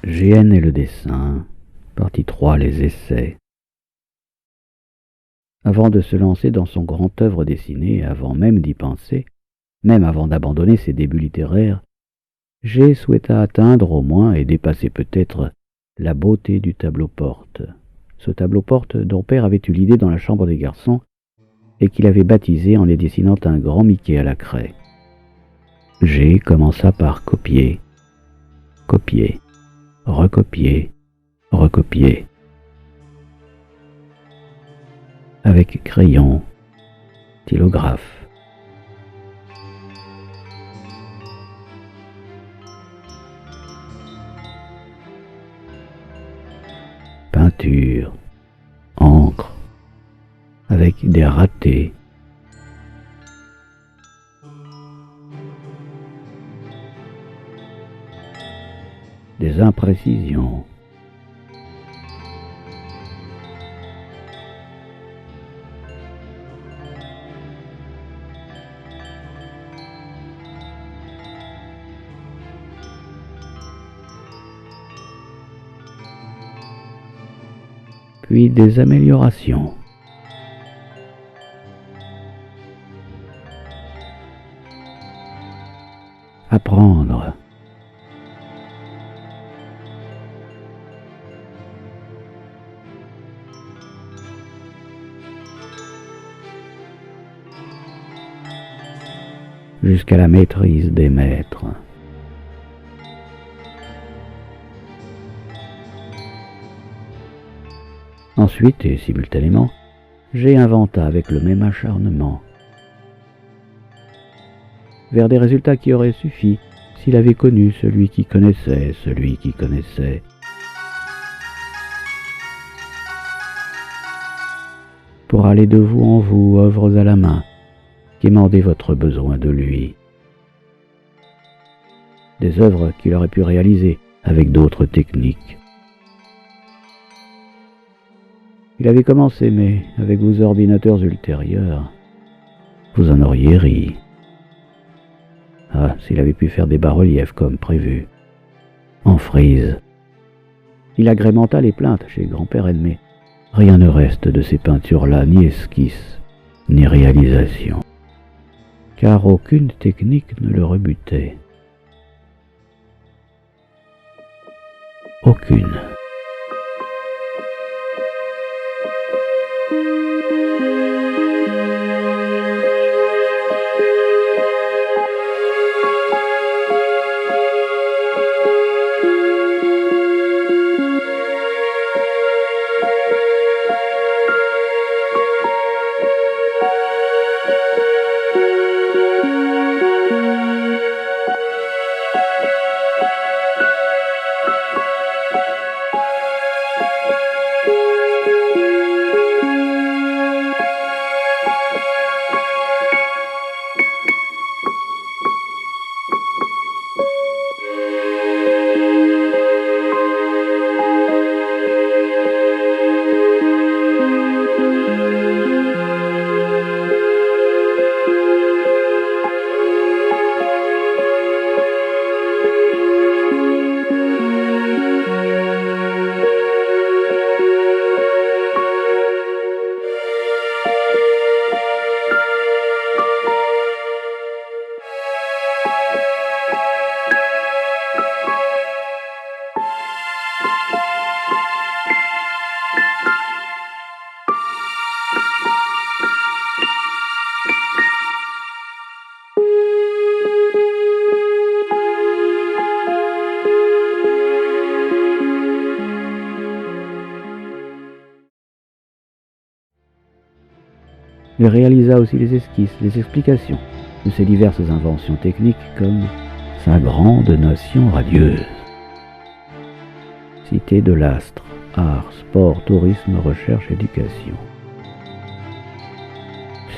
GN et le dessin, partie 3, les essais. Avant de se lancer dans son grand œuvre dessinée, avant même d'y penser, même avant d'abandonner ses débuts littéraires, G souhaita atteindre au moins et dépasser peut-être la beauté du tableau-porte. Ce tableau-porte dont Père avait eu l'idée dans la chambre des garçons et qu'il avait baptisé en les dessinant un grand Mickey à la craie. G commença par copier, copier, recopier, recopier. Avec crayon, stylographe. Peinture, encre, avec des ratés. Des imprécisions. Puis des améliorations. Apprendre. Jusqu'à la maîtrise des maîtres. Ensuite, et simultanément, G inventa avec le même acharnement, vers des résultats qui auraient suffi s'il avait connu celui qui connaissait, celui qui connaissait. Pour aller de vous en vous, œuvres à la main, quémander votre besoin de lui. Des œuvres qu'il aurait pu réaliser avec d'autres techniques. Il avait commencé, mais avec vos ordinateurs ultérieurs, vous en auriez ri. Ah, s'il avait pu faire des bas-reliefs comme prévu, en frise. Il agrémenta les plaintes chez grand-père Edmé. Rien ne reste de ces peintures-là, ni esquisse, ni réalisation. Car aucune technique ne le rebutait. Aucune. Il réalisa aussi les esquisses, les explications de ses diverses inventions techniques comme sa grande notion radieuse. Cité de l'astre, art, sport, tourisme, recherche, éducation.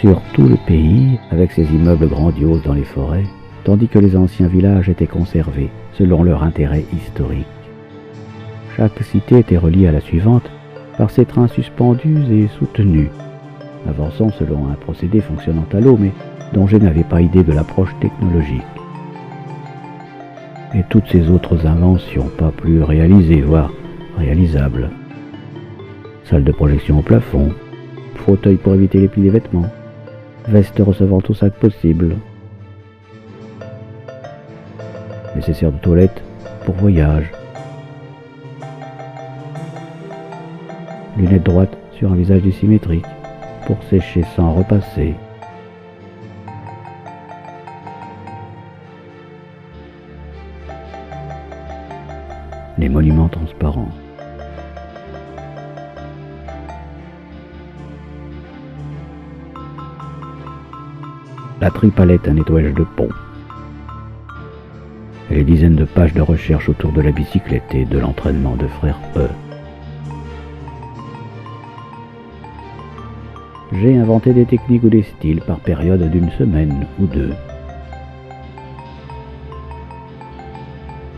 Sur tout le pays, avec ses immeubles grandioses dans les forêts, tandis que les anciens villages étaient conservés selon leur intérêt historique. Chaque cité était reliée à la suivante par ses trains suspendus et soutenus, avançant selon un procédé fonctionnant à l'eau, mais dont je n'avais pas idée de l'approche technologique. et toutes ces autres inventions pas plus réalisées, voire réalisables. Salle de projection au plafond, fauteuil pour éviter les plis des vêtements, veste recevant tout sac possible, nécessaire de toilette pour voyage, lunettes droites sur un visage dissymétrique pour sécher sans repasser, les monuments transparents. La tripalette, un nettoyage de pont. Et les dizaines de pages de recherche autour de la bicyclette et de l'entraînement de frère E. J'ai inventé des techniques ou des styles par période d'une semaine ou deux.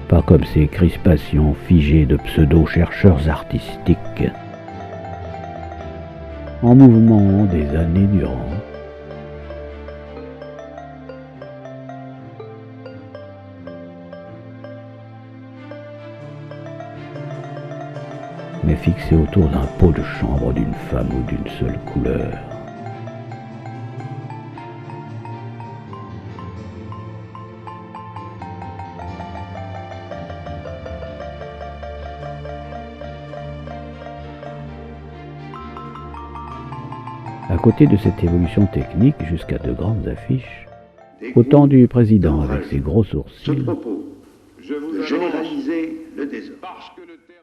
Pas comme ces crispations figées de pseudo-chercheurs artistiques, en mouvement des années durant. Mais fixé autour d'un pot de chambre d'une femme ou d'une seule couleur. À côté de cette évolution technique jusqu'à de grandes affiches, au temps du président avec ses gros sourcils, généraliser le désordre.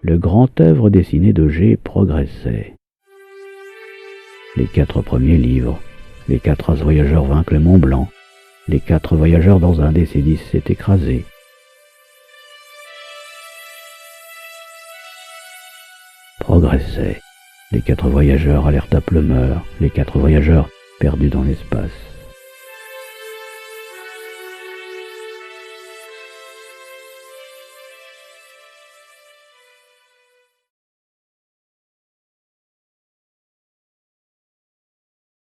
Le grand œuvre dessiné de G progressait. Les 4 premiers livres, les 4 voyageurs vainquent le Mont Blanc, les 4 voyageurs dans un DC-10 s'est écrasé. Progressait. Les 4 voyageurs alerta Plumeur, les 4 voyageurs perdus dans l'espace.